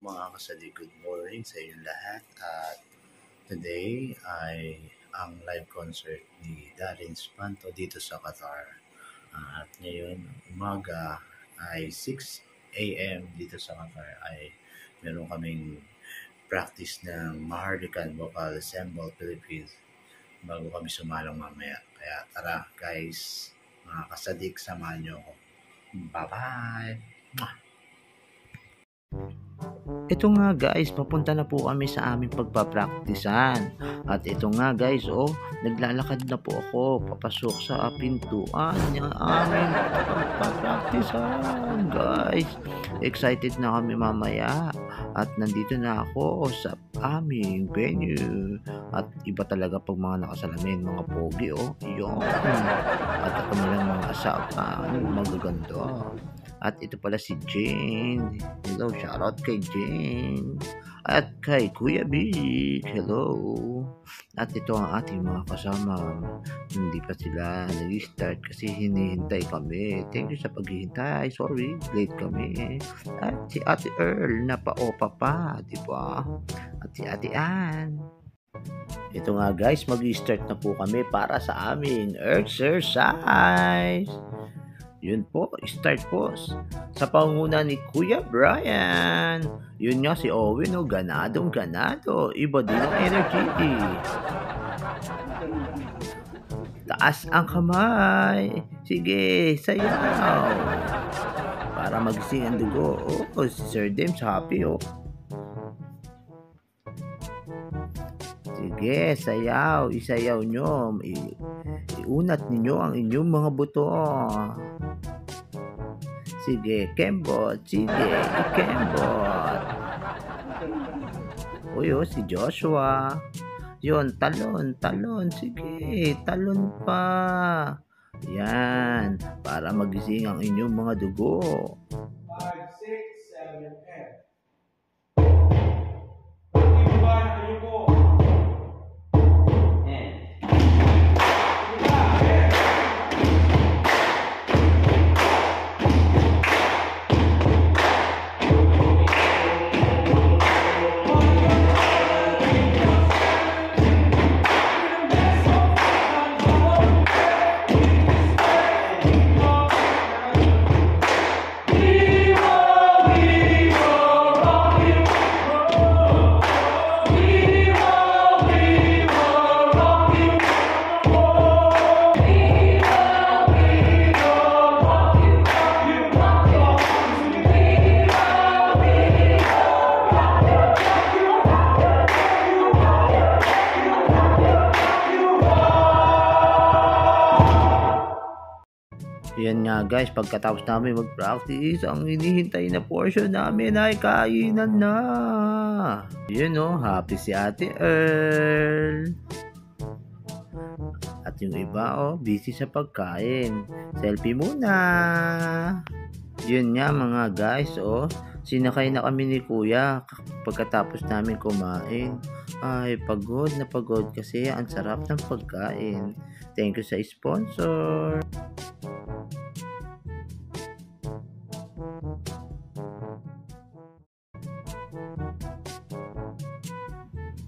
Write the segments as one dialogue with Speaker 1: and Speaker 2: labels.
Speaker 1: Mga kasali, good morning sa inyong lahat. At today ay ang live concert ni Darren Spanto dito sa Qatar. At ngayon, umaga ay 6 a.m. dito sa Qatar ay meron kaming practice ng Maharlikan Vocal Ensemble Philippines bago kami sumalang mamaya. Kaya tara guys, mga kasadik, samahan nyo ako. Bye-bye! Mwah!
Speaker 2: Ito nga guys, papunta na po kami sa aming pagpapraktisan. At ito nga guys, naglalakad na po ako papasok sa pintuan ng aming pagpapraktisan. Guys, excited na kami mamaya. At nandito na ako sa aming venue. At iba talaga pag mga nakasalamin, mga pogi yun. At ako nilang mga asapan, magaganda. At ito pala si Jane. Hello, shoutout kay Jane. At kay Kuya Big. Hello. At ito ang ating mga kasama. Hindi pa sila nag-start kasi hinihintay kami. Thank you sa paghihintay. Sorry, late kami. At si Ate Earl na pa-opa pa, di ba? At si Ate Ann. Ito nga guys, mag-start na po kami para sa aming exercise. Yun po, start po sa panguna ni Kuya Brian. Yun nga si Owen, ganadong ganado. Iba din ang energy. Taas ang kamay. Sige, sayaw. Para magising ang dugo. Si Sir Dems happy Sige, sayaw. Isayaw nyo. Iunat ninyo ang inyong mga buto. Sige, kembot. Sige, ikembot. Si Joshua. Yun, talon. Sige, talon pa. Yan, para magising ang inyong mga dugo.
Speaker 3: 5, 6, 7, 10. Ibaba na kayo po.
Speaker 2: Yan nga guys, pagkatapos namin mag-practice, ang hinihintay na portion namin ay kainan na. Yun happy si Ate Earl. At yung iba busy sa pagkain. Selfie muna. Yun nga mga guys, sinakay na kami ni Kuya pagkatapos namin kumain. Ay, pagod na pagod kasi ang sarap ng pagkain. Thank you sa sponsor.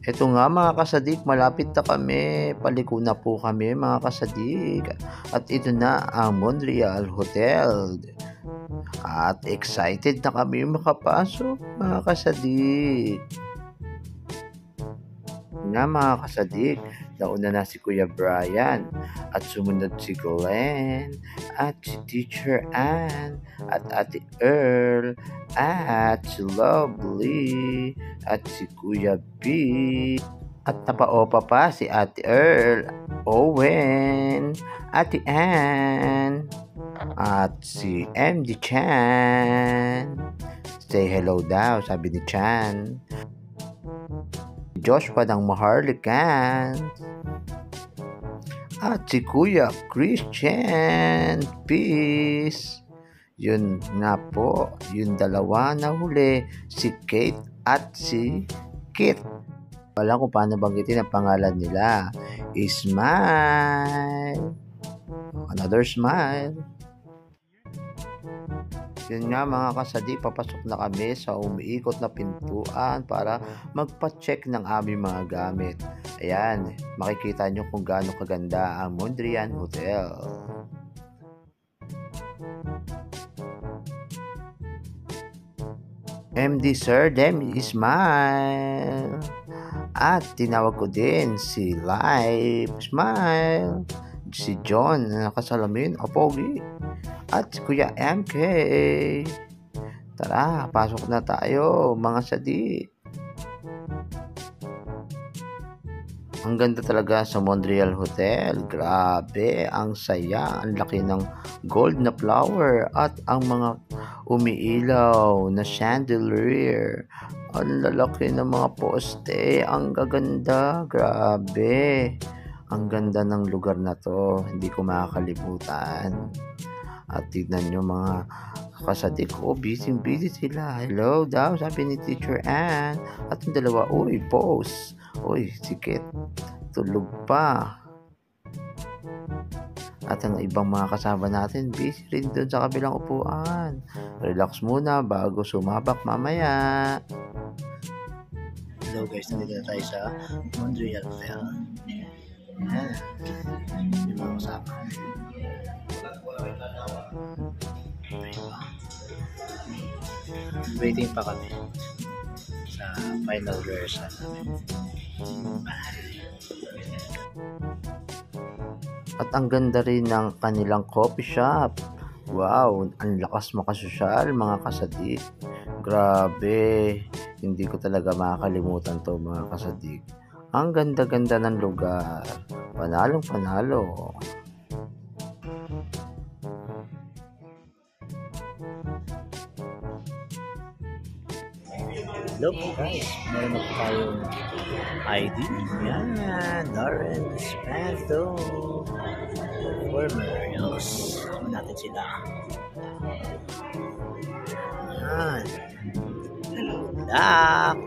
Speaker 2: Ito nga mga kasadik, malapit na kami. Paliko na po kami mga kasadik. At ito na ang Montreal Hotel. At excited na kami makapasok mga kasadik. Mga kasadik, nauna na si Kuya Brian. At sumunod si Glenn. At si Teacher Ann. At Ate Earl. At si Lovely. At si Kuya B. At napaopa pa si Ate Earl, Owen, Ate Ann, at si MD Chan. Say hello daw, sabi ni Chan. Joshua ng Maharlikan. At si Kuya Christian. Peace. Yun nga po, yung dalawa na huli, si Kate at si Kit. Wala kung paano banggitin ang pangalan nila. Smile. Another smile. Yun nga mga kasadi, papasok na kami sa umiikot na pintuan para magpa-check ng aming mga gamit. Ayan, makikita nyo kung gaano kaganda ang Mondrian Hotel. MD Sir Dem Smile. At tinawag ko din si Live Smile, si John na nakasalamin, Pogi, at si Kuya MK. Tara, pasok na tayo mga sadi. Ang ganda talaga sa Montreal Hotel. Grabe, ang saya, ang laki ng gold na flower at ang mga umiilaw na chandelier. Ang lalaki ng mga poste, ang gaganda, grabe. Ang ganda ng lugar na to, hindi ko makakalimutan. At tignan nyo mga kasadik ko, busy sila. Hello daw, sabi ni Teacher Ann. At yung dalawa, uy, pause. Uy, sikit, tulog pa. At ang ibang mga kasama natin, busy rin doon sa kabilang upuan. Relax muna bago sumabak mamaya.
Speaker 1: Hello guys, nandito na tayo sa Montreal Hotel. Ayan, yung mga kasama. Waiting pa kami sa final rehearsal namin.
Speaker 2: At ang ganda rin ng kanilang coffee shop. Wow, ang lakas makasosyal mga kasadik. Grabe, hindi ko talaga makakalimutan to mga kasadik. Ang ganda-ganda ng lugar. Panalong panalo.
Speaker 1: Hello guys, meron na po tayong ID. Yan, Darren Espanto. Former, yes. Kasama natin sila. Yan. Hello, Dak.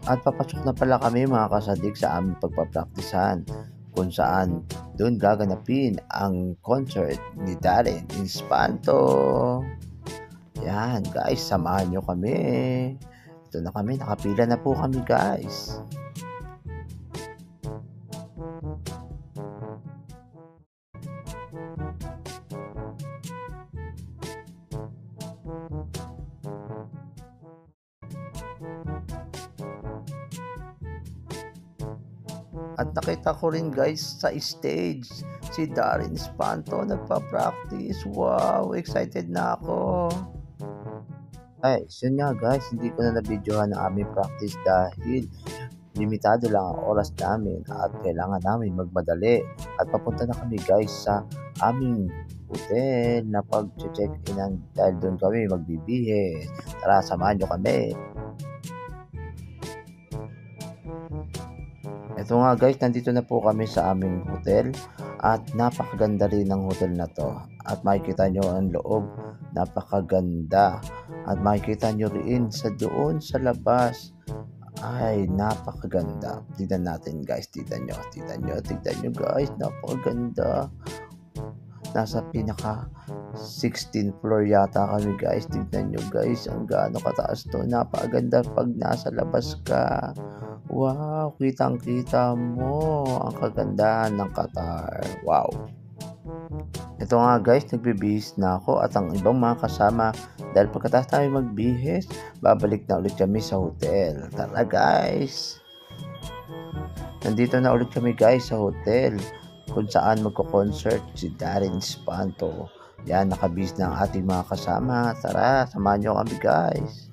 Speaker 2: At papasok na pala kami mga kasadik sa aming pagpapraktisan, kung saan doon gaganapin ang concert ni Darren Espanto. Yan guys, samahan nyo kami. Ito na kami, nakapila na po kami guys. At nakita ko rin guys sa stage si Darren Espanto nagpa-practice. Wow, excited na ako. Ay, yun nga guys, hindi ko na na-videohan ang aming practice dahil limitado lang ang oras namin at kailangan namin magmadali. At papunta na kami guys sa aming hotel na pag-check-in dahil doon kami magbibihis. Tara, samahan nyo kami. Ito nga guys, nandito na po kami sa aming hotel at napakaganda rin ng hotel na to. At makikita nyo ang loob, napakaganda. At makikita nyo rin sa doon sa labas, ay napakaganda. Tignan natin guys, tignan nyo guys, napakaganda. Nasa pinaka 16th floor yata kami guys. Tignan nyo guys, ang gaano kataas to. Napakaganda pag nasa labas ka. Wow, kitang-kita mo ang kagandahan ng Qatar. Wow. Ito nga guys, nagbibihis na ako at ang ibang mga kasama dahil pagkatapos tayo magbihis, babalik na ulit kami sa hotel. Tara guys. Nandito na ulit kami guys sa hotel kung saan magko-concert si Darren Espanto. Yan, nakabihis na ang ating mga kasama. Tara, samahan nyo kami guys.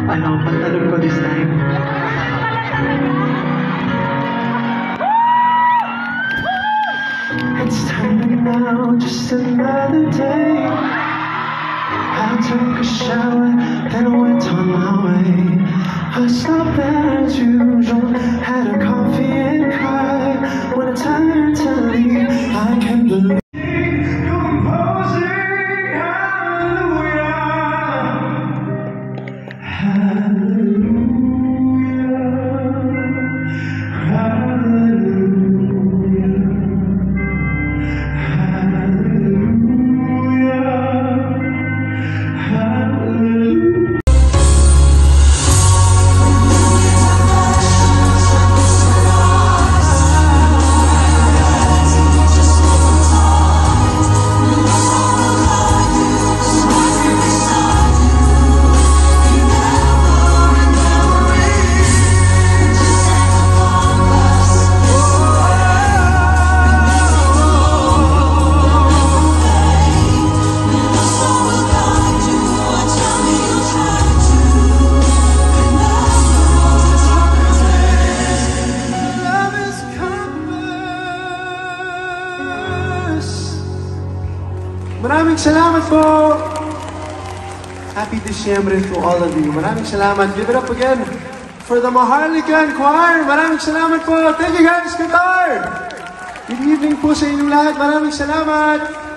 Speaker 4: Pantalon ko this time. It's time now, just another day. I took a shower, then went on my way. I slept as usual, had a coffee and cried. When it's time to leave, I can't believe composing hallelujah. Maraming salamat po! Happy Disyembre to all of you. Maraming salamat. Give it up again for the Maharlika Choir. Maraming salamat po. Thank you guys, Qatar! Good evening po sa inyong lahat. Maraming salamat!